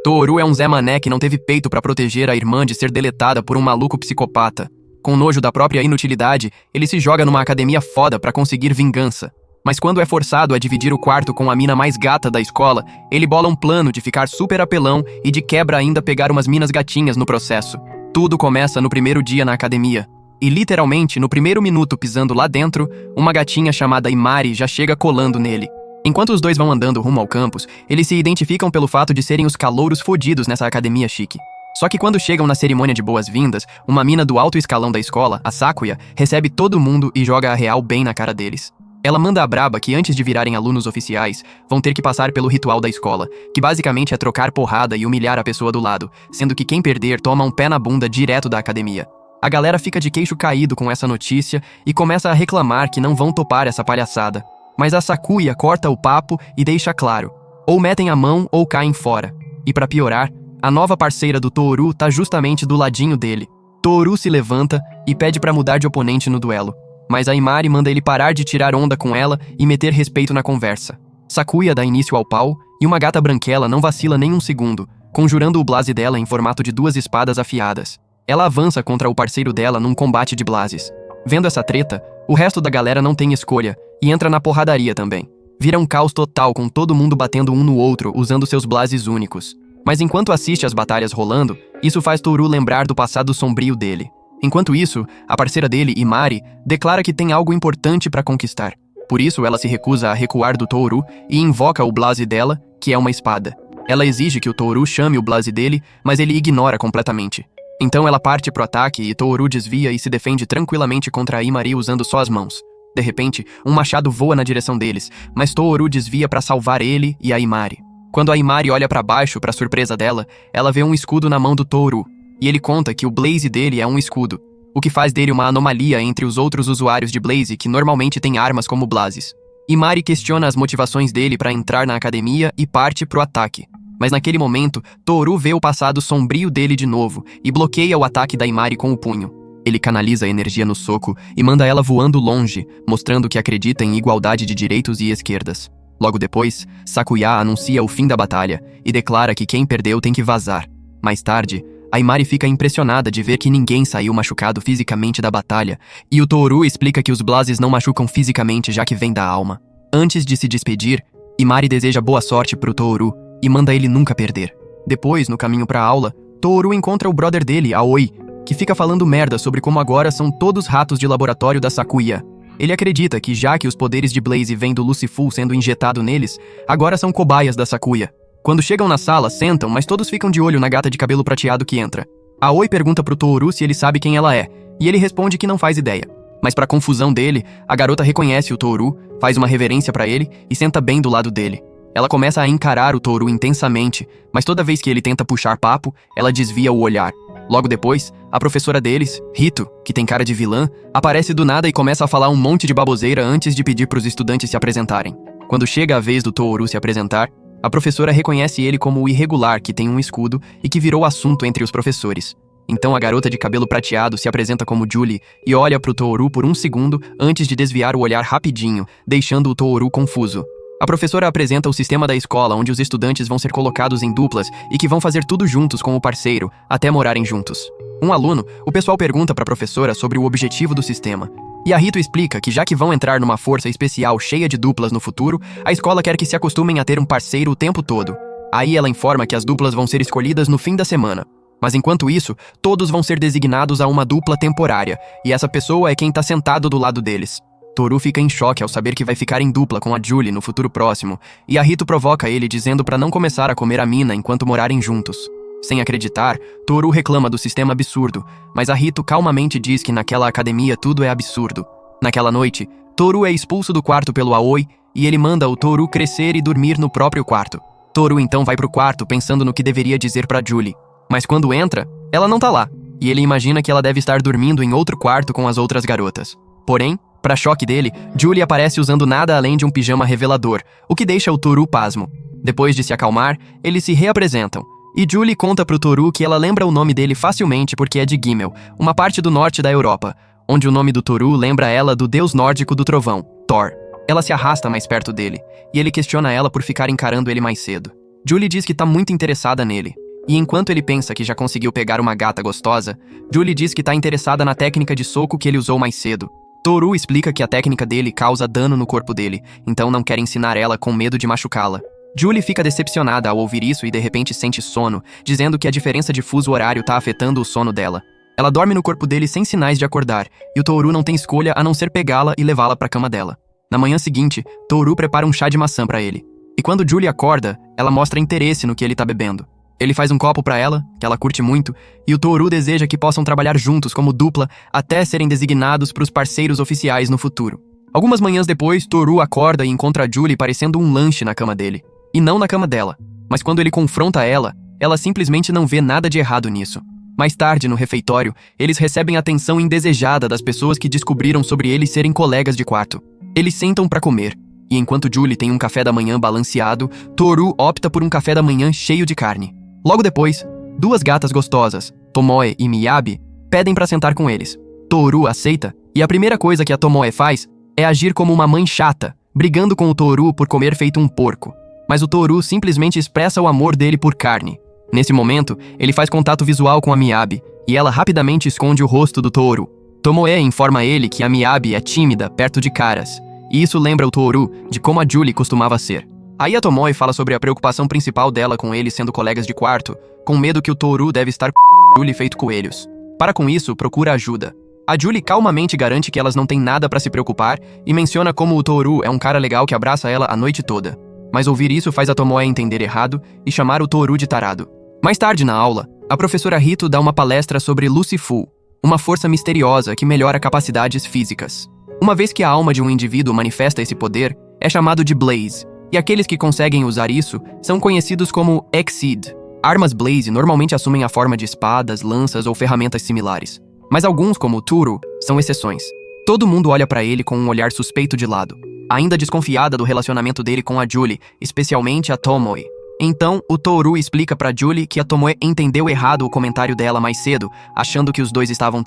Toru é um Zé Mané que não teve peito pra proteger a irmã de ser deletada por um maluco psicopata. Com nojo da própria inutilidade, ele se joga numa academia foda pra conseguir vingança. Mas quando é forçado a dividir o quarto com a mina mais gata da escola, ele bola um plano de ficar super apelão e de quebra ainda pegar umas minas gatinhas no processo. Tudo começa no primeiro dia na academia. E literalmente, no primeiro minuto pisando lá dentro, uma gatinha chamada Imari já chega colando nele. Enquanto os dois vão andando rumo ao campus, eles se identificam pelo fato de serem os calouros fodidos nessa academia chique. Só que quando chegam na cerimônia de boas-vindas, uma mina do alto escalão da escola, a Sakuya, recebe todo mundo e joga a real bem na cara deles. Ela manda a braba que antes de virarem alunos oficiais, vão ter que passar pelo ritual da escola, que basicamente é trocar porrada e humilhar a pessoa do lado, sendo que quem perder toma um pé na bunda direto da academia. A galera fica de queixo caído com essa notícia e começa a reclamar que não vão topar essa palhaçada. Mas a Sakuya corta o papo e deixa claro, ou metem a mão ou caem fora. E pra piorar, a nova parceira do Toru tá justamente do ladinho dele. Toru se levanta e pede pra mudar de oponente no duelo. Mas a Imari manda ele parar de tirar onda com ela e meter respeito na conversa. Sakuya dá início ao pau e uma gata branquela não vacila nem um segundo, conjurando o blase dela em formato de duas espadas afiadas. Ela avança contra o parceiro dela num combate de blases. Vendo essa treta, o resto da galera não tem escolha e entra na porradaria também. Vira um caos total com todo mundo batendo um no outro usando seus blases únicos. Mas enquanto assiste as batalhas rolando, isso faz Toru lembrar do passado sombrio dele. Enquanto isso, a parceira dele, Imari, declara que tem algo importante pra conquistar. Por isso, ela se recusa a recuar do Toru e invoca o blase dela, que é uma espada. Ela exige que o Toru chame o blase dele, mas ele ignora completamente. Então ela parte pro ataque e Toru desvia e se defende tranquilamente contra a Imari usando só as mãos. De repente, um machado voa na direção deles, mas Toru desvia pra salvar ele e a Imari. Quando a Imari olha pra baixo, pra surpresa dela, ela vê um escudo na mão do Toru, e ele conta que o blaze dele é um escudo, o que faz dele uma anomalia entre os outros usuários de blaze que normalmente têm armas como blazes. Imari questiona as motivações dele pra entrar na academia e parte pro ataque. Mas naquele momento, Toru vê o passado sombrio dele de novo e bloqueia o ataque da Imari com o punho. Ele canaliza a energia no soco e manda ela voando longe, mostrando que acredita em igualdade de direitos e esquerdas. Logo depois, Sakuya anuncia o fim da batalha e declara que quem perdeu tem que vazar. Mais tarde, a Imari fica impressionada de ver que ninguém saiu machucado fisicamente da batalha, e o Toru explica que os blazes não machucam fisicamente já que vem da alma. Antes de se despedir, Imari deseja boa sorte pro Toru e manda ele nunca perder. Depois, no caminho pra aula, Toru encontra o brother dele, Aoi, que fica falando merda sobre como agora são todos ratos de laboratório da Sakuya. Ele acredita que já que os poderes de Blaze vêm do Lucifull sendo injetado neles, agora são cobaias da Sakuya. Quando chegam na sala, sentam, mas todos ficam de olho na gata de cabelo prateado que entra. Aoi pergunta pro Toru se ele sabe quem ela é, e ele responde que não faz ideia. Mas pra confusão dele, a garota reconhece o Toru, faz uma reverência pra ele e senta bem do lado dele. Ela começa a encarar o Toru intensamente, mas toda vez que ele tenta puxar papo, ela desvia o olhar. Logo depois, a professora deles, Rito, que tem cara de vilã, aparece do nada e começa a falar um monte de baboseira antes de pedir pros estudantes se apresentarem. Quando chega a vez do Toru se apresentar, a professora reconhece ele como o irregular que tem um escudo e que virou assunto entre os professores. Então a garota de cabelo prateado se apresenta como Julie e olha pro Toru por um segundo antes de desviar o olhar rapidinho, deixando o Toru confuso. A professora apresenta o sistema da escola onde os estudantes vão ser colocados em duplas e que vão fazer tudo juntos com o parceiro, até morarem juntos. Um aluno, o pessoal pergunta pra professora sobre o objetivo do sistema. E a Rito explica que já que vão entrar numa força especial cheia de duplas no futuro, a escola quer que se acostumem a ter um parceiro o tempo todo. Aí ela informa que as duplas vão ser escolhidas no fim da semana. Mas enquanto isso, todos vão ser designados a uma dupla temporária, e essa pessoa é quem tá sentado do lado deles. Toru fica em choque ao saber que vai ficar em dupla com a Julie no futuro próximo, e a Rito provoca ele dizendo pra não começar a comer a mina enquanto morarem juntos. Sem acreditar, Toru reclama do sistema absurdo, mas a Rito calmamente diz que naquela academia tudo é absurdo. Naquela noite, Toru é expulso do quarto pelo Aoi, e ele manda o Toru crescer e dormir no próprio quarto. Toru então vai pro quarto pensando no que deveria dizer pra Julie. Mas quando entra, ela não tá lá, e ele imagina que ela deve estar dormindo em outro quarto com as outras garotas. Porém, pra choque dele, Julie aparece usando nada além de um pijama revelador, o que deixa o Toru pasmo. Depois de se acalmar, eles se reapresentam, e Julie conta pro Toru que ela lembra o nome dele facilmente porque é de Gimel, uma parte do norte da Europa, onde o nome do Toru lembra ela do deus nórdico do trovão, Thor. Ela se arrasta mais perto dele, e ele questiona ela por ficar encarando ele mais cedo. Julie diz que tá muito interessada nele. E enquanto ele pensa que já conseguiu pegar uma gata gostosa, Julie diz que tá interessada na técnica de soco que ele usou mais cedo. Toru explica que a técnica dele causa dano no corpo dele, então não quer ensinar ela com medo de machucá-la. Julie fica decepcionada ao ouvir isso e de repente sente sono, dizendo que a diferença de fuso horário tá afetando o sono dela. Ela dorme no corpo dele sem sinais de acordar, e o Toru não tem escolha a não ser pegá-la e levá-la pra cama dela. Na manhã seguinte, Toru prepara um chá de maçã pra ele. E quando Julie acorda, ela mostra interesse no que ele tá bebendo. Ele faz um copo pra ela, que ela curte muito, e o Toru deseja que possam trabalhar juntos como dupla até serem designados pros parceiros oficiais no futuro. Algumas manhãs depois, Toru acorda e encontra Julie parecendo um lanche na cama dele. E não na cama dela. Mas quando ele confronta ela simplesmente não vê nada de errado nisso. Mais tarde, no refeitório, eles recebem a atenção indesejada das pessoas que descobriram sobre eles serem colegas de quarto. Eles sentam pra comer, e enquanto Julie tem um café da manhã balanceado, Toru opta por um café da manhã cheio de carne. Logo depois, duas gatas gostosas, Tomoe e Miyabi, pedem pra sentar com eles. Toru aceita, e a primeira coisa que a Tomoe faz é agir como uma mãe chata, brigando com o Toru por comer feito um porco. Mas o Toru simplesmente expressa o amor dele por carne. Nesse momento, ele faz contato visual com a Miyabi, e ela rapidamente esconde o rosto do Toru. Tomoe informa a ele que a Miyabi é tímida perto de caras, e isso lembra o Toru de como a Julie costumava ser. Aí a Tomoe fala sobre a preocupação principal dela com eles sendo colegas de quarto, com medo que o Toru deve estar com Julie feito coelhos. Para com isso, procura ajuda. A Julie calmamente garante que elas não têm nada pra se preocupar e menciona como o Toru é um cara legal que abraça ela a noite toda. Mas ouvir isso faz a Tomoe entender errado e chamar o Toru de tarado. Mais tarde na aula, a professora Hito dá uma palestra sobre Lucifu, uma força misteriosa que melhora capacidades físicas. Uma vez que a alma de um indivíduo manifesta esse poder, é chamado de Blaze, e aqueles que conseguem usar isso são conhecidos como Exceed. Armas Blaze normalmente assumem a forma de espadas, lanças ou ferramentas similares, mas alguns, como o Turo, são exceções. Todo mundo olha pra ele com um olhar suspeito de lado, ainda desconfiada do relacionamento dele com a Julie, especialmente a Tomoe. Então, o Toru explica pra Julie que a Tomoe entendeu errado o comentário dela mais cedo, achando que os dois estavam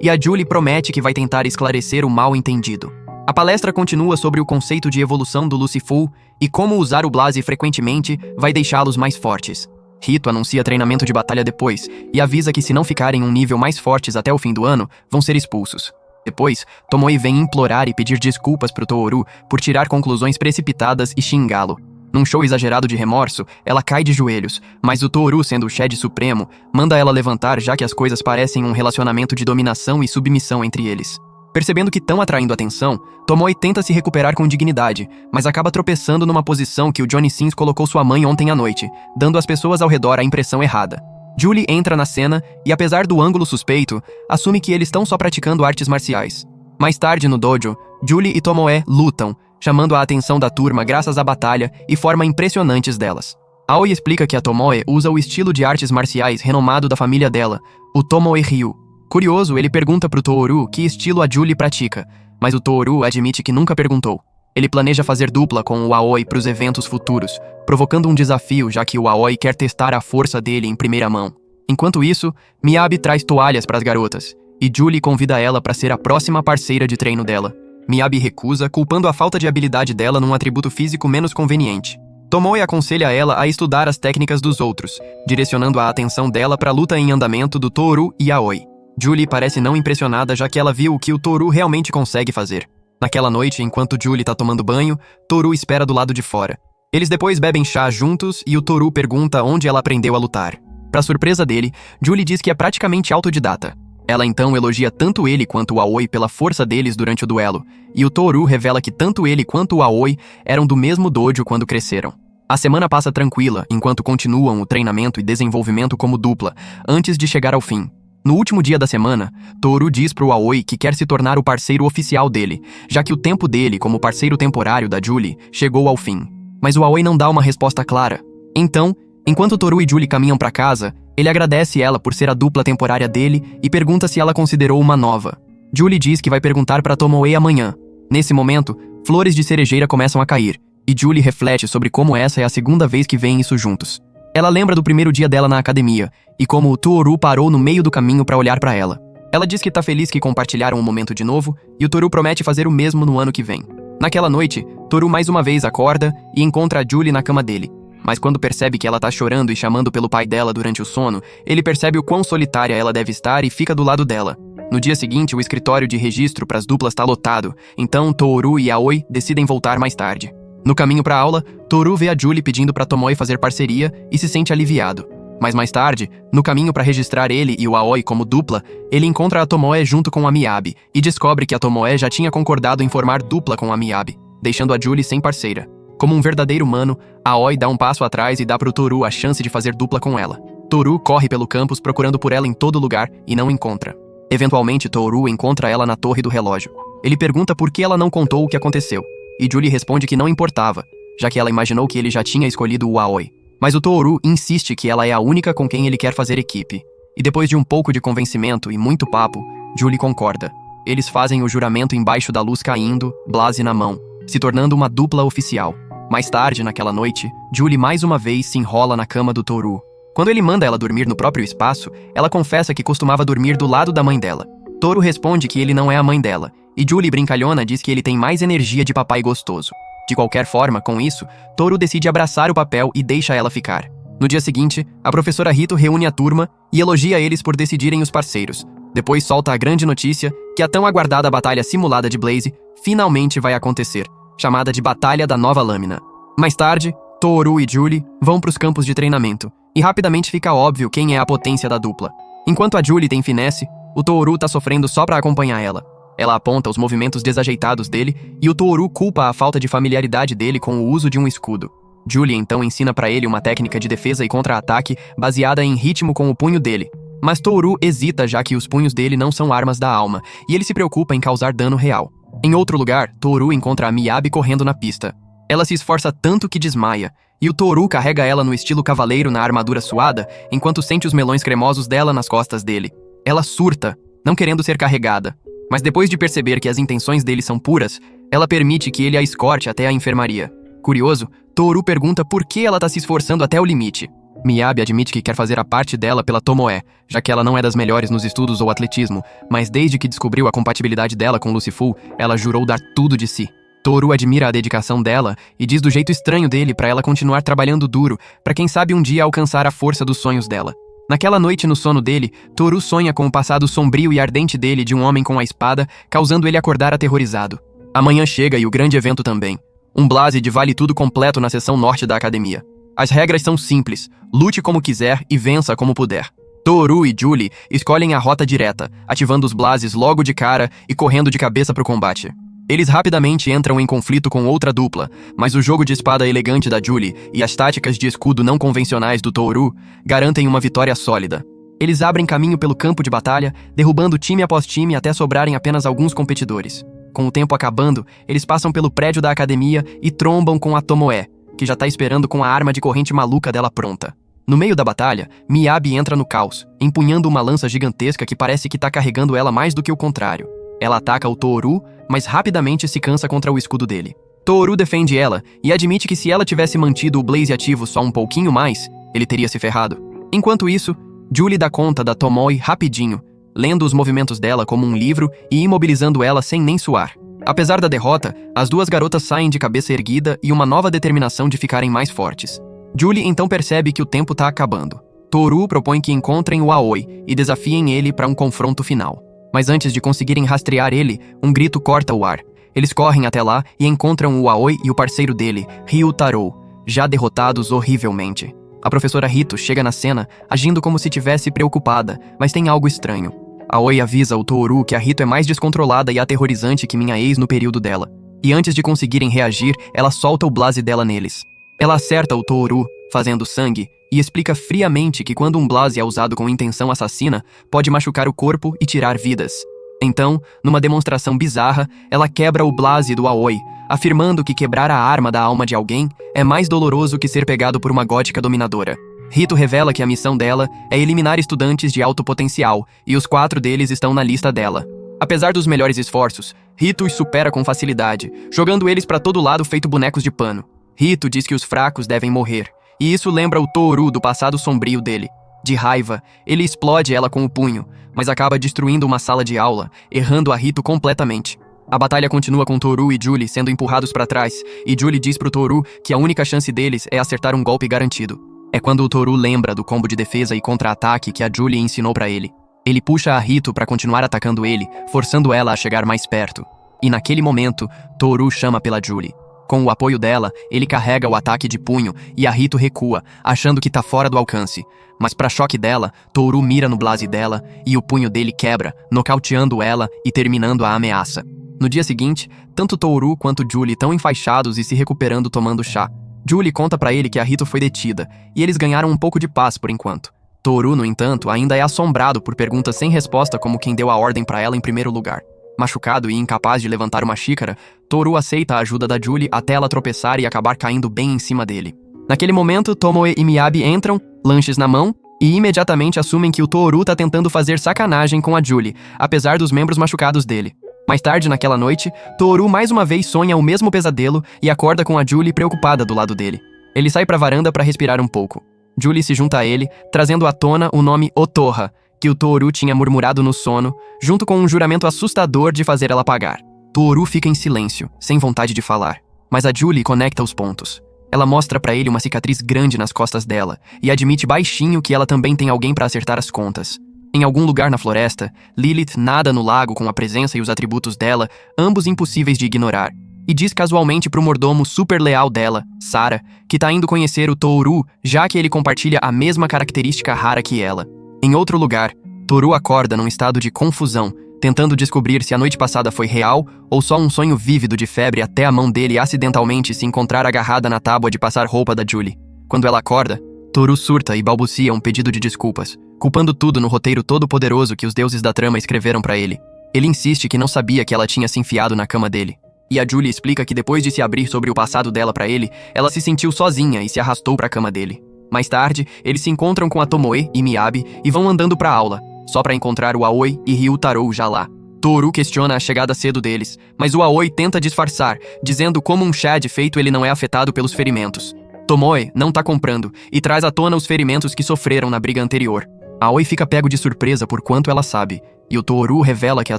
e a Julie promete que vai tentar esclarecer o mal-entendido. A palestra continua sobre o conceito de evolução do Lucifu e como usar o Blaze frequentemente vai deixá-los mais fortes. Hito anuncia treinamento de batalha depois e avisa que se não ficarem um nível mais fortes até o fim do ano, vão ser expulsos. Depois, Tomoe vem implorar e pedir desculpas pro Toru por tirar conclusões precipitadas e xingá-lo. Num show exagerado de remorso, ela cai de joelhos, mas o Toru, sendo o Shed Supremo, manda ela levantar já que as coisas parecem um relacionamento de dominação e submissão entre eles. Percebendo que estão atraindo atenção, Tomoe tenta se recuperar com dignidade, mas acaba tropeçando numa posição que o Johnny Sins colocou sua mãe ontem à noite, dando às pessoas ao redor a impressão errada. Julie entra na cena e, apesar do ângulo suspeito, assume que eles estão só praticando artes marciais. Mais tarde no dojo, Julie e Tomoe lutam, chamando a atenção da turma graças à batalha e forma impressionantes delas. Aoi explica que a Tomoe usa o estilo de artes marciais renomado da família dela, o Tomoe Ryu. Curioso, ele pergunta pro Toru que estilo a Julie pratica, mas o Toru admite que nunca perguntou. Ele planeja fazer dupla com o Aoi pros eventos futuros, provocando um desafio já que o Aoi quer testar a força dele em primeira mão. Enquanto isso, Miyabi traz toalhas pras garotas, e Julie convida ela para ser a próxima parceira de treino dela. Miyabi recusa, culpando a falta de habilidade dela num atributo físico menos conveniente. Tomoe aconselha ela a estudar as técnicas dos outros, direcionando a atenção dela para a luta em andamento do Toru e Aoi. Julie parece não impressionada já que ela viu o que o Toru realmente consegue fazer. Naquela noite, enquanto Julie tá tomando banho, Toru espera do lado de fora. Eles depois bebem chá juntos e o Toru pergunta onde ela aprendeu a lutar. Pra surpresa dele, Julie diz que é praticamente autodidata. Ela então elogia tanto ele quanto o Aoi pela força deles durante o duelo, e o Toru revela que tanto ele quanto o Aoi eram do mesmo dojo quando cresceram. A semana passa tranquila, enquanto continuam o treinamento e desenvolvimento como dupla, antes de chegar ao fim. No último dia da semana, Toru diz pro Aoi que quer se tornar o parceiro oficial dele, já que o tempo dele como parceiro temporário da Julie chegou ao fim. Mas o Aoi não dá uma resposta clara. Então, enquanto Toru e Julie caminham pra casa, ele agradece ela por ser a dupla temporária dele e pergunta se ela considerou uma nova. Julie diz que vai perguntar pra Tomoe amanhã. Nesse momento, flores de cerejeira começam a cair, e Julie reflete sobre como essa é a segunda vez que veem isso juntos. Ela lembra do primeiro dia dela na academia, e como o Toru parou no meio do caminho pra olhar pra ela. Ela diz que tá feliz que compartilharam um momento de novo, e o Toru promete fazer o mesmo no ano que vem. Naquela noite, Toru mais uma vez acorda e encontra a Julie na cama dele. Mas quando percebe que ela tá chorando e chamando pelo pai dela durante o sono, ele percebe o quão solitária ela deve estar e fica do lado dela. No dia seguinte, o escritório de registro para as duplas está lotado, então Toru e Aoi decidem voltar mais tarde. No caminho para a aula, Toru vê a Julie pedindo para Tomoe fazer parceria e se sente aliviado. Mas mais tarde, no caminho para registrar ele e o Aoi como dupla, ele encontra a Tomoe junto com a Miyabi e descobre que a Tomoe já tinha concordado em formar dupla com a Miyabi, deixando a Julie sem parceira. Como um verdadeiro humano, Aoi dá um passo atrás e dá pro Toru a chance de fazer dupla com ela. Toru corre pelo campus procurando por ela em todo lugar e não encontra. Eventualmente, Toru encontra ela na torre do relógio. Ele pergunta por que ela não contou o que aconteceu, e Julie responde que não importava, já que ela imaginou que ele já tinha escolhido o Aoi. Mas o Toru insiste que ela é a única com quem ele quer fazer equipe. E depois de um pouco de convencimento e muito papo, Julie concorda. Eles fazem o juramento embaixo da luz caindo, blase na mão, se tornando uma dupla oficial. Mais tarde, naquela noite, Julie mais uma vez se enrola na cama do Toru. Quando ele manda ela dormir no próprio espaço, ela confessa que costumava dormir do lado da mãe dela. Toru responde que ele não é a mãe dela, e Julie brincalhona diz que ele tem mais energia de papai gostoso. De qualquer forma, com isso, Toru decide abraçar o papel e deixa ela ficar. No dia seguinte, a professora Rito reúne a turma e elogia eles por decidirem os parceiros. Depois solta a grande notícia que a tão aguardada batalha simulada de Blaze finalmente vai acontecer, chamada de Batalha da Nova Lâmina. Mais tarde, Toru e Julie vão para os campos de treinamento, e rapidamente fica óbvio quem é a potência da dupla. Enquanto a Julie tem finesse, o Toru tá sofrendo só pra acompanhar ela. Ela aponta os movimentos desajeitados dele e o Toru culpa a falta de familiaridade dele com o uso de um escudo. Julie então ensina pra ele uma técnica de defesa e contra-ataque baseada em ritmo com o punho dele. Mas Toru hesita já que os punhos dele não são armas da alma, e ele se preocupa em causar dano real. Em outro lugar, Toru encontra a Miyabi correndo na pista. Ela se esforça tanto que desmaia, e o Toru carrega ela no estilo cavaleiro na armadura suada, enquanto sente os melões cremosos dela nas costas dele. Ela surta, não querendo ser carregada, mas depois de perceber que as intenções dele são puras, ela permite que ele a escorte até a enfermaria. Curioso, Toru pergunta por que ela tá se esforçando até o limite. Miyabi admite que quer fazer a parte dela pela Tomoe, já que ela não é das melhores nos estudos ou atletismo, mas desde que descobriu a compatibilidade dela com Lucifu, ela jurou dar tudo de si. Toru admira a dedicação dela e diz do jeito estranho dele pra ela continuar trabalhando duro, pra quem sabe um dia alcançar a força dos sonhos dela. Naquela noite no sono dele, Toru sonha com o passado sombrio e ardente dele de um homem com a espada, causando ele acordar aterrorizado. Amanhã chega e o grande evento também. Um blase de vale tudo completo na seção norte da academia. As regras são simples, lute como quiser e vença como puder. Toru e Julie escolhem a rota direta, ativando os blases logo de cara e correndo de cabeça pro combate. Eles rapidamente entram em conflito com outra dupla, mas o jogo de espada elegante da Julie e as táticas de escudo não convencionais do Toru garantem uma vitória sólida. Eles abrem caminho pelo campo de batalha, derrubando time após time até sobrarem apenas alguns competidores. Com o tempo acabando, eles passam pelo prédio da academia e trombam com a Tomoe, que já tá esperando com a arma de corrente maluca dela pronta. No meio da batalha, Miyabi entra no caos, empunhando uma lança gigantesca que parece que tá carregando ela mais do que o contrário. Ela ataca o Toru, mas rapidamente se cansa contra o escudo dele. Toru defende ela e admite que se ela tivesse mantido o Blaze ativo só um pouquinho mais, ele teria se ferrado. Enquanto isso, Julie dá conta da Tomoe rapidinho, lendo os movimentos dela como um livro e imobilizando ela sem nem suar. Apesar da derrota, as duas garotas saem de cabeça erguida e uma nova determinação de ficarem mais fortes. Julie então percebe que o tempo tá acabando. Toru propõe que encontrem o Aoi e desafiem ele para um confronto final. Mas antes de conseguirem rastrear ele, um grito corta o ar. Eles correm até lá e encontram o Aoi e o parceiro dele, Ryutaro, já derrotados horrivelmente. A professora Rito chega na cena, agindo como se tivesse preocupada, mas tem algo estranho. Aoi avisa o Toru que a Rito é mais descontrolada e aterrorizante que minha ex no período dela. E antes de conseguirem reagir, ela solta o blase dela neles. Ela acerta o Toru, fazendo sangue, e explica friamente que quando um blase é usado com intenção assassina, pode machucar o corpo e tirar vidas. Então, numa demonstração bizarra, ela quebra o blase do Aoi, afirmando que quebrar a arma da alma de alguém é mais doloroso que ser pegado por uma gótica dominadora. Rito revela que a missão dela é eliminar estudantes de alto potencial, e os 4 deles estão na lista dela. Apesar dos melhores esforços, Rito os supera com facilidade, jogando eles pra todo lado feito bonecos de pano. Rito diz que os fracos devem morrer, e isso lembra o Toru do passado sombrio dele. De raiva, ele explode ela com o punho, mas acaba destruindo uma sala de aula, errando a Rito completamente. A batalha continua com Toru e Julie sendo empurrados para trás, e Julie diz pro Toru que a única chance deles é acertar um golpe garantido. É quando o Toru lembra do combo de defesa e contra-ataque que a Julie ensinou pra ele. Ele puxa a Rito para continuar atacando ele, forçando ela a chegar mais perto. E naquele momento, Toru chama pela Julie. Com o apoio dela, ele carrega o ataque de punho e a Rito recua, achando que tá fora do alcance. Mas pra choque dela, Toru mira no blase dela e o punho dele quebra, nocauteando ela e terminando a ameaça. No dia seguinte, tanto Toru quanto Julie estão enfaixados e se recuperando tomando chá. Julie conta pra ele que a Rito foi detida, e eles ganharam um pouco de paz por enquanto. Toru, no entanto, ainda é assombrado por perguntas sem resposta como quem deu a ordem pra ela em primeiro lugar. Machucado e incapaz de levantar uma xícara, Toru aceita a ajuda da Julie até ela tropeçar e acabar caindo bem em cima dele. Naquele momento, Tomoe e Miyabi entram, lanches na mão, e imediatamente assumem que o Toru tá tentando fazer sacanagem com a Julie, apesar dos membros machucados dele. Mais tarde naquela noite, Toru mais uma vez sonha o mesmo pesadelo e acorda com a Julie preocupada do lado dele. Ele sai pra varanda para respirar um pouco. Julie se junta a ele, trazendo à tona o nome Otoha, que o Toru tinha murmurado no sono, junto com um juramento assustador de fazer ela pagar. Toru fica em silêncio, sem vontade de falar, mas a Julie conecta os pontos. Ela mostra pra ele uma cicatriz grande nas costas dela e admite baixinho que ela também tem alguém pra acertar as contas. Em algum lugar na floresta, Lilith nada no lago com a presença e os atributos dela, ambos impossíveis de ignorar, e diz casualmente pro mordomo super leal dela, Sara, que tá indo conhecer o Toru, já que ele compartilha a mesma característica rara que ela. Em outro lugar, Toru acorda num estado de confusão, tentando descobrir se a noite passada foi real ou só um sonho vívido de febre até a mão dele acidentalmente se encontrar agarrada na tábua de passar roupa da Julie. Quando ela acorda, Toru surta e balbucia um pedido de desculpas, culpando tudo no roteiro todo-poderoso que os deuses da trama escreveram pra ele. Ele insiste que não sabia que ela tinha se enfiado na cama dele. E a Julie explica que depois de se abrir sobre o passado dela pra ele, ela se sentiu sozinha e se arrastou pra cama dele. Mais tarde, eles se encontram com a Tomoe e Miyabi e vão andando pra aula, só pra encontrar o Aoi e Ryutarou já lá. Toru questiona a chegada cedo deles, mas o Aoi tenta disfarçar, dizendo como um chá de feito ele não é afetado pelos ferimentos. Tomoe não tá comprando e traz à tona os ferimentos que sofreram na briga anterior. Aoi fica pego de surpresa por quanto ela sabe, e o Toru revela que a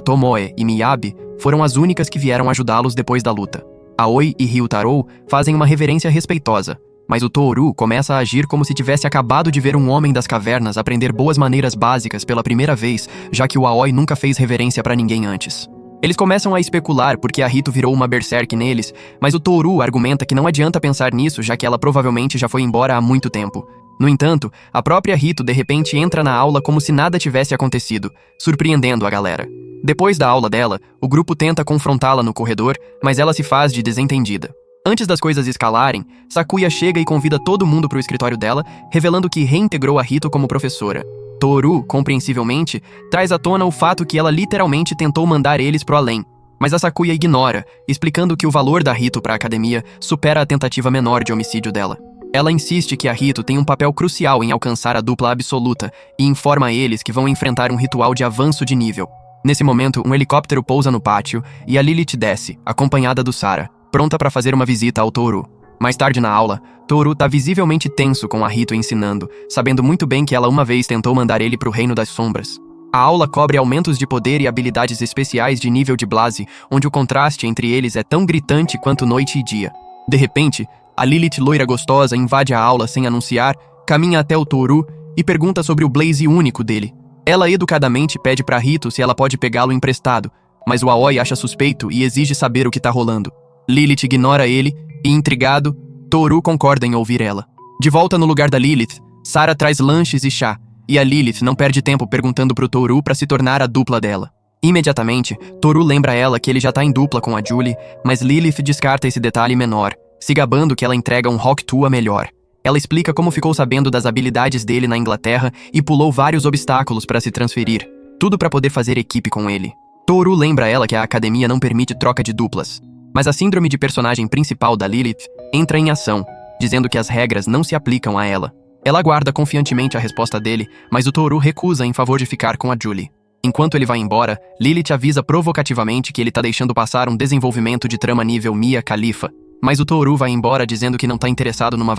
Tomoe e Miyabi foram as únicas que vieram ajudá-los depois da luta. Aoi e Ryutarou fazem uma reverência respeitosa, mas o Toru começa a agir como se tivesse acabado de ver um homem das cavernas aprender boas maneiras básicas pela primeira vez, já que o Aoi nunca fez reverência pra ninguém antes. Eles começam a especular porque a Rito virou uma berserk neles, mas o Toru argumenta que não adianta pensar nisso, já que ela provavelmente já foi embora há muito tempo. No entanto, a própria Rito de repente entra na aula como se nada tivesse acontecido, surpreendendo a galera. Depois da aula dela, o grupo tenta confrontá-la no corredor, mas ela se faz de desentendida. Antes das coisas escalarem, Sakuya chega e convida todo mundo pro escritório dela, revelando que reintegrou a Rito como professora. Toru, compreensivelmente, traz à tona o fato que ela literalmente tentou mandar eles pro além, mas a Sakuya ignora, explicando que o valor da Rito pra academia supera a tentativa menor de homicídio dela. Ela insiste que a Rito tem um papel crucial em alcançar a dupla absoluta e informa a eles que vão enfrentar um ritual de avanço de nível. Nesse momento, um helicóptero pousa no pátio e a Lilith desce, acompanhada do Sara, pronta para fazer uma visita ao Toru. Mais tarde na aula, Toru tá visivelmente tenso com a Rito ensinando, sabendo muito bem que ela uma vez tentou mandar ele pro Reino das Sombras. A aula cobre aumentos de poder e habilidades especiais de nível de Blase, onde o contraste entre eles é tão gritante quanto noite e dia. De repente, a Lilith loira gostosa invade a aula sem anunciar, caminha até o Toru e pergunta sobre o Blaze único dele. Ela educadamente pede pra Rito se ela pode pegá-lo emprestado, mas o Aoi acha suspeito e exige saber o que tá rolando. Lilith ignora ele e, intrigado, Toru concorda em ouvir ela. De volta no lugar da Lilith, Sara traz lanches e chá, e a Lilith não perde tempo perguntando pro Toru pra se tornar a dupla dela. Imediatamente, Toru lembra ela que ele já tá em dupla com a Julie, mas Lilith descarta esse detalhe menor, se gabando que ela entrega um Rock Tua melhor. Ela explica como ficou sabendo das habilidades dele na Inglaterra e pulou vários obstáculos para se transferir, tudo para poder fazer equipe com ele. Toru lembra ela que a academia não permite troca de duplas, mas a síndrome de personagem principal da Lilith entra em ação, dizendo que as regras não se aplicam a ela. Ela aguarda confiantemente a resposta dele, mas o Toru recusa em favor de ficar com a Julie. Enquanto ele vai embora, Lilith avisa provocativamente que ele tá deixando passar um desenvolvimento de trama nível Mia Khalifa, mas o Toru vai embora dizendo que não tá interessado numa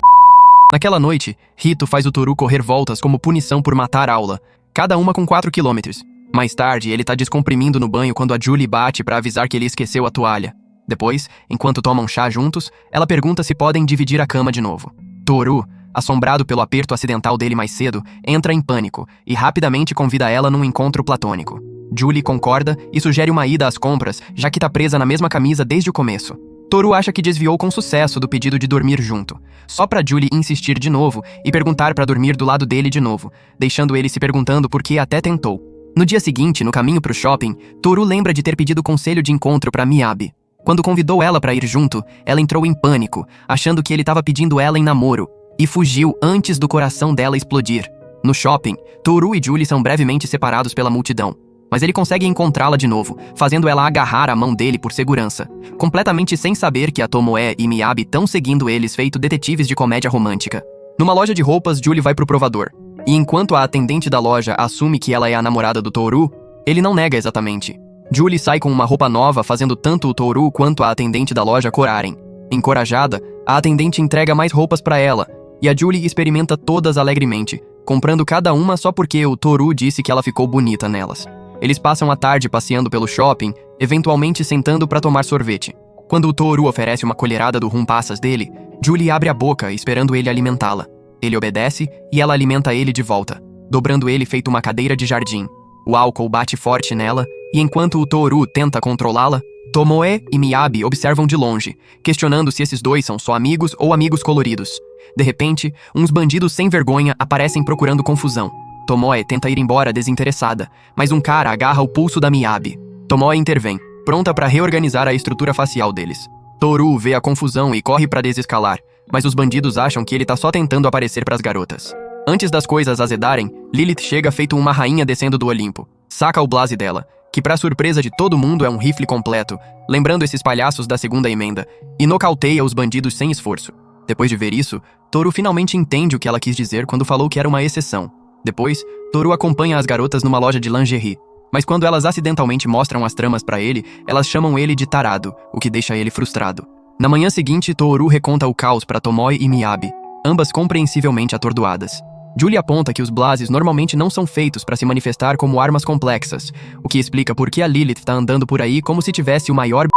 Naquela noite, Rito faz o Toru correr voltas como punição por matar a aula, cada uma com 4 km. Mais tarde, ele tá descomprimindo no banho quando a Julie bate pra avisar que ele esqueceu a toalha. Depois, enquanto tomam chá juntos, ela pergunta se podem dividir a cama de novo. Toru, assombrado pelo aperto acidental dele mais cedo, entra em pânico e rapidamente convida ela num encontro platônico. Julie concorda e sugere uma ida às compras, já que tá presa na mesma camisa desde o começo. Toru acha que desviou com sucesso do pedido de dormir junto, só pra Julie insistir de novo e perguntar pra dormir do lado dele de novo, deixando ele se perguntando por que até tentou. No dia seguinte, no caminho pro shopping, Toru lembra de ter pedido conselho de encontro pra Miyabi. Quando convidou ela pra ir junto, ela entrou em pânico, achando que ele tava pedindo ela em namoro, e fugiu antes do coração dela explodir. No shopping, Toru e Julie são brevemente separados pela multidão, mas ele consegue encontrá-la de novo, fazendo ela agarrar a mão dele por segurança, completamente sem saber que a Tomoe e Miyabi estão seguindo eles feito detetives de comédia romântica. Numa loja de roupas, Julie vai pro provador, e enquanto a atendente da loja assume que ela é a namorada do Toru, ele não nega exatamente. Julie sai com uma roupa nova, fazendo tanto o Toru quanto a atendente da loja corarem. Encorajada, a atendente entrega mais roupas pra ela, e a Julie experimenta todas alegremente, comprando cada uma só porque o Toru disse que ela ficou bonita nelas. Eles passam a tarde passeando pelo shopping, eventualmente sentando pra tomar sorvete. Quando o Toru oferece uma colherada do rum passas dele, Julie abre a boca esperando ele alimentá-la. Ele obedece e ela alimenta ele de volta, dobrando ele feito uma cadeira de jardim. O álcool bate forte nela, e enquanto o Toru tenta controlá-la, Tomoe e Miyabi observam de longe, questionando se esses dois são só amigos ou amigos coloridos. De repente, uns bandidos sem vergonha aparecem procurando confusão. Tomoe tenta ir embora desinteressada, mas um cara agarra o pulso da Miyabi. Tomoe intervém, pronta para reorganizar a estrutura facial deles. Toru vê a confusão e corre para desescalar, mas os bandidos acham que ele tá só tentando aparecer pras garotas. Antes das coisas azedarem, Lilith chega feito uma rainha descendo do Olimpo. Saca o blaze dela, que pra surpresa de todo mundo é um rifle completo, lembrando esses palhaços da segunda emenda, e nocauteia os bandidos sem esforço. Depois de ver isso, Toru finalmente entende o que ela quis dizer quando falou que era uma exceção. Depois, Toru acompanha as garotas numa loja de lingerie, mas quando elas acidentalmente mostram as tramas pra ele, elas chamam ele de tarado, o que deixa ele frustrado. Na manhã seguinte, Toru reconta o caos pra Tomoe e Miyabi, ambas compreensivelmente atordoadas. Julie aponta que os blazes normalmente não são feitos para se manifestar como armas complexas, o que explica por que a Lilith tá andando por aí como se tivesse o maior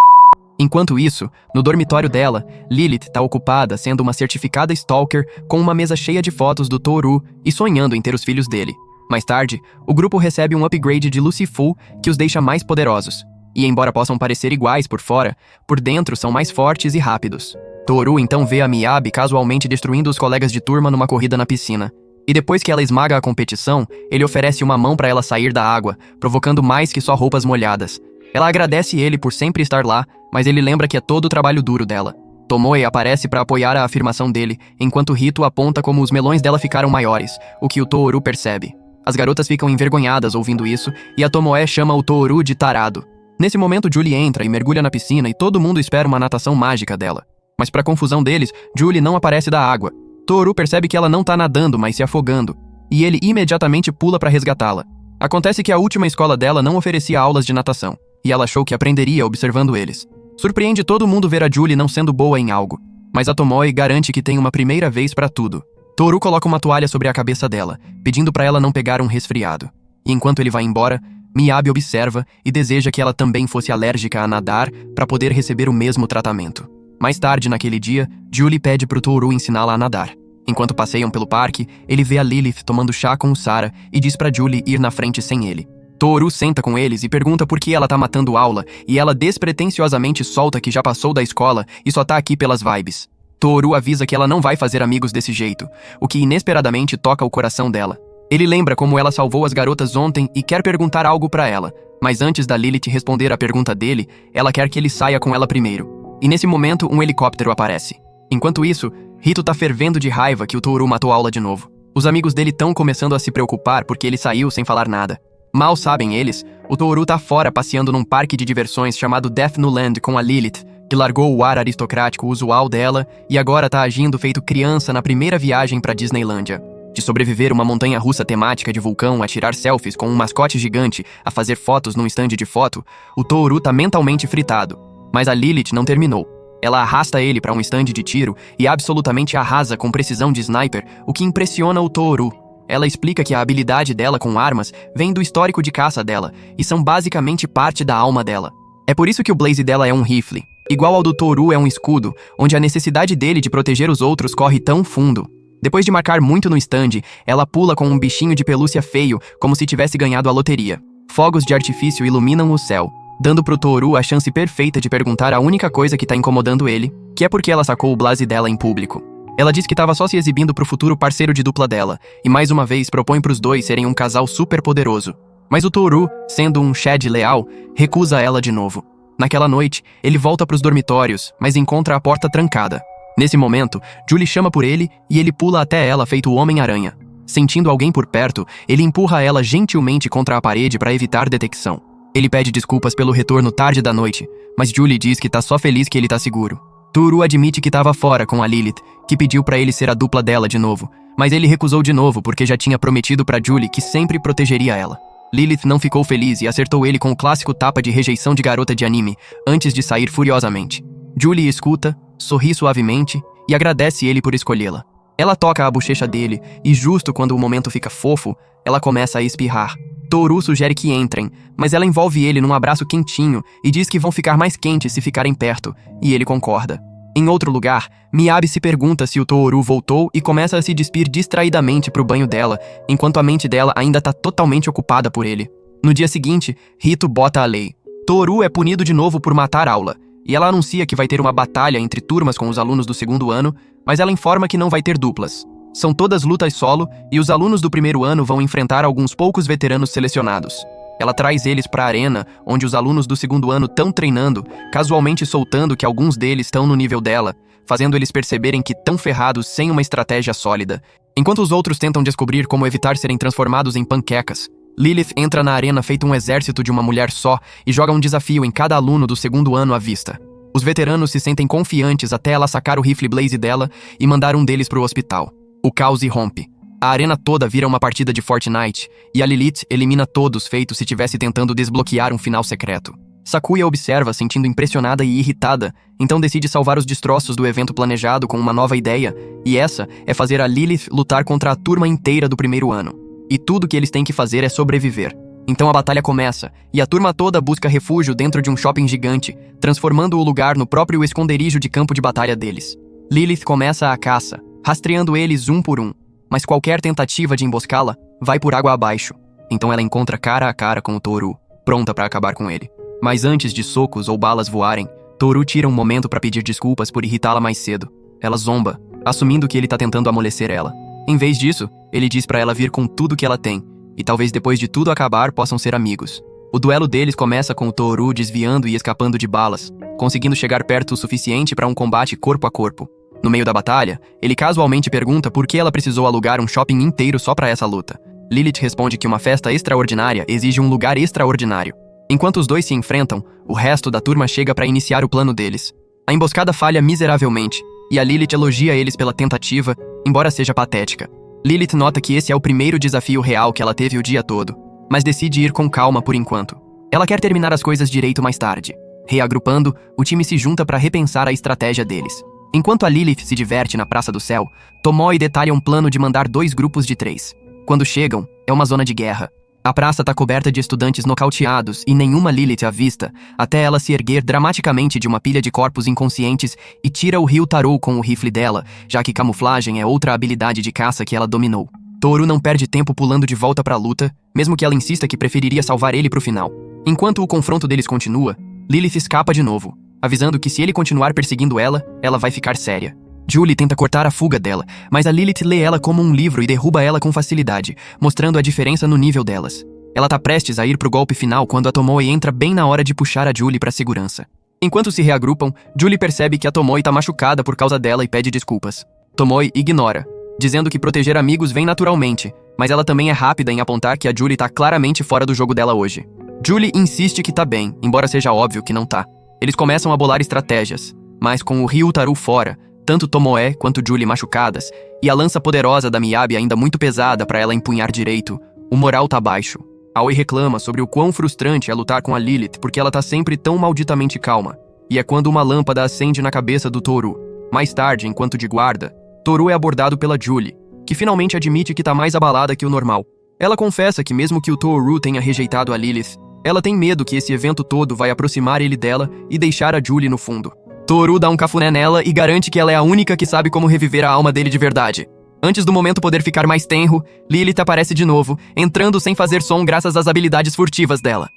Enquanto isso, no dormitório dela, Lilith tá ocupada sendo uma certificada stalker com uma mesa cheia de fotos do Toru e sonhando em ter os filhos dele. Mais tarde, o grupo recebe um upgrade de Lucifu que os deixa mais poderosos. E embora possam parecer iguais por fora, por dentro são mais fortes e rápidos. Toru então vê a Miyabi casualmente destruindo os colegas de turma numa corrida na piscina. E depois que ela esmaga a competição, ele oferece uma mão para ela sair da água, provocando mais que só roupas molhadas. Ela agradece ele por sempre estar lá, mas ele lembra que é todo o trabalho duro dela. Tomoe aparece para apoiar a afirmação dele, enquanto Rito aponta como os melões dela ficaram maiores, o que o Toru percebe. As garotas ficam envergonhadas ouvindo isso, e a Tomoe chama o Toru de tarado. Nesse momento, Julie entra e mergulha na piscina e todo mundo espera uma natação mágica dela. Mas para confusão deles, Julie não aparece da água. Toru percebe que ela não tá nadando, mas se afogando, e ele imediatamente pula para resgatá-la. Acontece que a última escola dela não oferecia aulas de natação, e ela achou que aprenderia observando eles. Surpreende todo mundo ver a Julie não sendo boa em algo, mas a Tomoe garante que tem uma primeira vez pra tudo. Toru coloca uma toalha sobre a cabeça dela, pedindo pra ela não pegar um resfriado. E enquanto ele vai embora, Miyabi observa e deseja que ela também fosse alérgica a nadar pra poder receber o mesmo tratamento. Mais tarde naquele dia, Julie pede pro Toru ensiná-la a nadar. Enquanto passeiam pelo parque, ele vê a Lilith tomando chá com o Sara e diz pra Julie ir na frente sem ele. Toru senta com eles e pergunta por que ela tá matando aula, e ela despretensiosamente solta que já passou da escola e só tá aqui pelas vibes. Toru avisa que ela não vai fazer amigos desse jeito, o que inesperadamente toca o coração dela. Ele lembra como ela salvou as garotas ontem e quer perguntar algo pra ela, mas antes da Lilith responder a pergunta dele, ela quer que ele saia com ela primeiro. E nesse momento, um helicóptero aparece. Enquanto isso, Rito tá fervendo de raiva que o Toru matou a aula de novo. Os amigos dele estão começando a se preocupar porque ele saiu sem falar nada. Mal sabem eles, o Toru tá fora passeando num parque de diversões chamado Death No Land com a Lilith, que largou o ar aristocrático usual dela e agora tá agindo feito criança na primeira viagem pra Disneylândia. De sobreviver uma montanha-russa temática de vulcão a tirar selfies com um mascote gigante a fazer fotos num stand de foto, o Toru tá mentalmente fritado. Mas a Lilith não terminou. Ela arrasta ele pra um stand de tiro e absolutamente arrasa com precisão de sniper, o que impressiona o Toru. Ela explica que a habilidade dela com armas vem do histórico de caça dela e são basicamente parte da alma dela. É por isso que o blaze dela é um rifle, igual ao do Toru é um escudo, onde a necessidade dele de proteger os outros corre tão fundo. Depois de marcar muito no stand, ela pula com um bichinho de pelúcia feio, como se tivesse ganhado a loteria. Fogos de artifício iluminam o céu, dando pro Toru a chance perfeita de perguntar a única coisa que tá incomodando ele, que é porque ela sacou o blaze dela em público. Ela diz que tava só se exibindo pro futuro parceiro de dupla dela, e mais uma vez propõe pros dois serem um casal super poderoso. Mas o Toru, sendo um Shed leal, recusa ela de novo. Naquela noite, ele volta pros dormitórios, mas encontra a porta trancada. Nesse momento, Julie chama por ele e ele pula até ela feito o Homem-Aranha. Sentindo alguém por perto, ele empurra ela gentilmente contra a parede para evitar detecção. Ele pede desculpas pelo retorno tarde da noite, mas Julie diz que tá só feliz que ele tá seguro. Toru admite que tava fora com a Lilith, que pediu pra ele ser a dupla dela de novo, mas ele recusou de novo porque já tinha prometido pra Julie que sempre protegeria ela. Lilith não ficou feliz e acertou ele com o clássico tapa de rejeição de garota de anime, antes de sair furiosamente. Julie escuta, sorri suavemente e agradece ele por escolhê-la. Ela toca a bochecha dele e justo quando o momento fica fofo, ela começa a espirrar. Toru sugere que entrem, mas ela envolve ele num abraço quentinho e diz que vão ficar mais quentes se ficarem perto, e ele concorda. Em outro lugar, Miyabi se pergunta se o Toru voltou e começa a se despir distraidamente pro banho dela, enquanto a mente dela ainda tá totalmente ocupada por ele. No dia seguinte, Rito bota a lei. Toru é punido de novo por matar aula, e ela anuncia que vai ter uma batalha entre turmas com os alunos do segundo ano, mas ela informa que não vai ter duplas. São todas lutas solo e os alunos do primeiro ano vão enfrentar alguns poucos veteranos selecionados. Ela traz eles pra arena, onde os alunos do segundo ano estão treinando, casualmente soltando que alguns deles estão no nível dela, fazendo eles perceberem que estão ferrados sem uma estratégia sólida. Enquanto os outros tentam descobrir como evitar serem transformados em panquecas, Lilith entra na arena feito um exército de uma mulher só e joga um desafio em cada aluno do segundo ano à vista. Os veteranos se sentem confiantes até ela sacar o rifle blaze dela e mandar um deles pro hospital. O caos irrompe. A arena toda vira uma partida de Fortnite, e a Lilith elimina todos feito se estivesse tentando desbloquear um final secreto. Sakuya observa, sentindo impressionada e irritada, então decide salvar os destroços do evento planejado com uma nova ideia, e essa é fazer a Lilith lutar contra a turma inteira do primeiro ano. E tudo que eles têm que fazer é sobreviver. Então a batalha começa, e a turma toda busca refúgio dentro de um shopping gigante, transformando o lugar no próprio esconderijo de campo de batalha deles. Lilith começa a caça, rastreando eles um por um, mas qualquer tentativa de emboscá-la vai por água abaixo. Então ela encontra cara a cara com o Toru, pronta para acabar com ele. Mas antes de socos ou balas voarem, Toru tira um momento para pedir desculpas por irritá-la mais cedo. Ela zomba, assumindo que ele tá tentando amolecer ela. Em vez disso, ele diz para ela vir com tudo que ela tem, e talvez depois de tudo acabar possam ser amigos. O duelo deles começa com o Toru desviando e escapando de balas, conseguindo chegar perto o suficiente para um combate corpo a corpo. No meio da batalha, ele casualmente pergunta por que ela precisou alugar um shopping inteiro só para essa luta. Lilith responde que uma festa extraordinária exige um lugar extraordinário. Enquanto os dois se enfrentam, o resto da turma chega para iniciar o plano deles. A emboscada falha miseravelmente, e a Lilith elogia eles pela tentativa, embora seja patética. Lilith nota que esse é o primeiro desafio real que ela teve o dia todo, mas decide ir com calma por enquanto. Ela quer terminar as coisas direito mais tarde. Reagrupando, o time se junta para repensar a estratégia deles. Enquanto a Lilith se diverte na Praça do Céu, Tomoe detalha um plano de mandar 2 grupos de 3. Quando chegam, é uma zona de guerra. A praça tá coberta de estudantes nocauteados e nenhuma Lilith à vista, até ela se erguer dramaticamente de uma pilha de corpos inconscientes e tira o Ryutaro com o rifle dela, já que camuflagem é outra habilidade de caça que ela dominou. Toru não perde tempo pulando de volta pra luta, mesmo que ela insista que preferiria salvar ele pro final. Enquanto o confronto deles continua, Lilith escapa de novo, avisando que se ele continuar perseguindo ela, ela vai ficar séria. Julie tenta cortar a fuga dela, mas a Lilith lê ela como um livro e derruba ela com facilidade, mostrando a diferença no nível delas. Ela tá prestes a ir pro golpe final quando a Tomoe entra bem na hora de puxar a Julie pra segurança. Enquanto se reagrupam, Julie percebe que a Tomoe tá machucada por causa dela e pede desculpas. Tomoe ignora, dizendo que proteger amigos vem naturalmente, mas ela também é rápida em apontar que a Julie tá claramente fora do jogo dela hoje. Julie insiste que tá bem, embora seja óbvio que não tá. Eles começam a bolar estratégias, mas com o Ryutaro fora, tanto Tomoe quanto Julie machucadas, e a lança poderosa da Miyabi ainda muito pesada para ela empunhar direito, o moral tá baixo. Aoi reclama sobre o quão frustrante é lutar com a Lilith porque ela tá sempre tão malditamente calma, e é quando uma lâmpada acende na cabeça do Toru. Mais tarde, enquanto de guarda, Toru é abordado pela Julie, que finalmente admite que tá mais abalada que o normal. Ela confessa que mesmo que o Toru tenha rejeitado a Lilith, ela tem medo que esse evento todo vai aproximar ele dela e deixar a Julie no fundo. Toru dá um cafuné nela e garante que ela é a única que sabe como reviver a alma dele de verdade. Antes do momento poder ficar mais tenro, Lilith aparece de novo, entrando sem fazer som graças às habilidades furtivas dela.